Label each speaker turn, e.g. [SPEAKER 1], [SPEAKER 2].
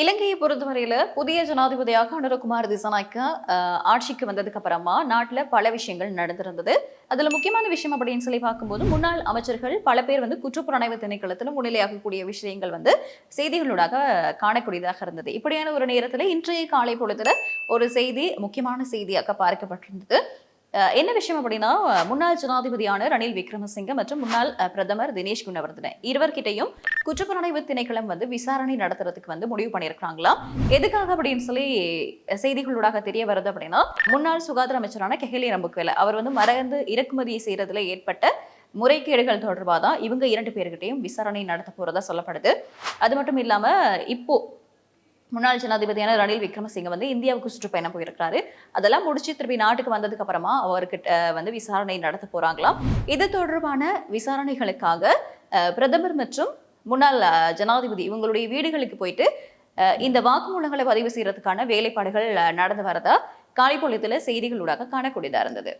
[SPEAKER 1] இலங்கையை பொறுத்தவரையில புதிய ஜனாதிபதியாக அனுரகுமார் திசாநாயக்க ஆட்சிக்கு வந்ததுக்கு அப்புறமா நாட்டுல பல விஷயங்கள் நடந்திருந்தது. அதுல முக்கியமான விஷயம் அப்படின்னு சொல்லி பார்க்கும்போது முன்னாள் அமைச்சர்கள் பல பேர் குற்றப்புலனாய்வு திணைக்களத்துல முன்னிலையாகக்கூடிய விஷயங்கள் செய்திகளூடாக காணக்கூடியதாக இருந்தது. இப்படியான ஒரு நேரத்துல இன்றைய காலை பொழுதுல ஒரு செய்தி முக்கியமான செய்தியாக பார்க்கப்பட்டிருந்தது. என்ன விஷயம் அப்படின்னா, முன்னாள் ஜனாதிபதியான ரணில் விக்ரமசிங்க மற்றும் முன்னாள் பிரதமர் தினேஷ் குணவர்தன இருவர்கிட்டையும் குற்றப்புலனாய்வு திணைக்களம் விசாரணை நடத்துறதுக்கு முடிவு பண்ணியிருக்காங்களாம். எதுக்காக அப்படின்னு சொல்லி செய்திகளூடாக தெரிய வருது அப்படின்னா, முன்னாள் சுகாதார அமைச்சரான கெஹலி ரம்புக்வெல அவர் மருந்து இறக்குமதி செய்யறதுல ஏற்பட்ட முறைகேடுகள் தொடர்பாக தான் இவங்க 2 பேர்கிட்டையும் விசாரணை நடத்த போறதா சொல்லப்படுது. அது மட்டும் இல்லாம இப்போ முன்னாள் ஜனாதிபதியான ரணில் விக்ரமசிங்க இந்தியாவுக்கு சுற்றுப்பயணம் போயிருக்காரு. அதெல்லாம் முடிச்சு திருப்பி நாட்டுக்கு வந்ததுக்கு அப்புறமா அவர்கிட்ட விசாரணை நடத்த போறாங்களாம். இது தொடர்பான விசாரணைகளுக்காக பிரதமர் மற்றும் முன்னாள் ஜனாதிபதி இவங்களுடைய வீடுகளுக்கு போயிட்டு இந்த வாக்குமூலங்களை பதிவு செய்யறதுக்கான வேலைப்பாடுகள் நடந்து வரதா காலைப்பொழுதுல செய்திகளூடாக காணக்கூடியதா இருந்தது.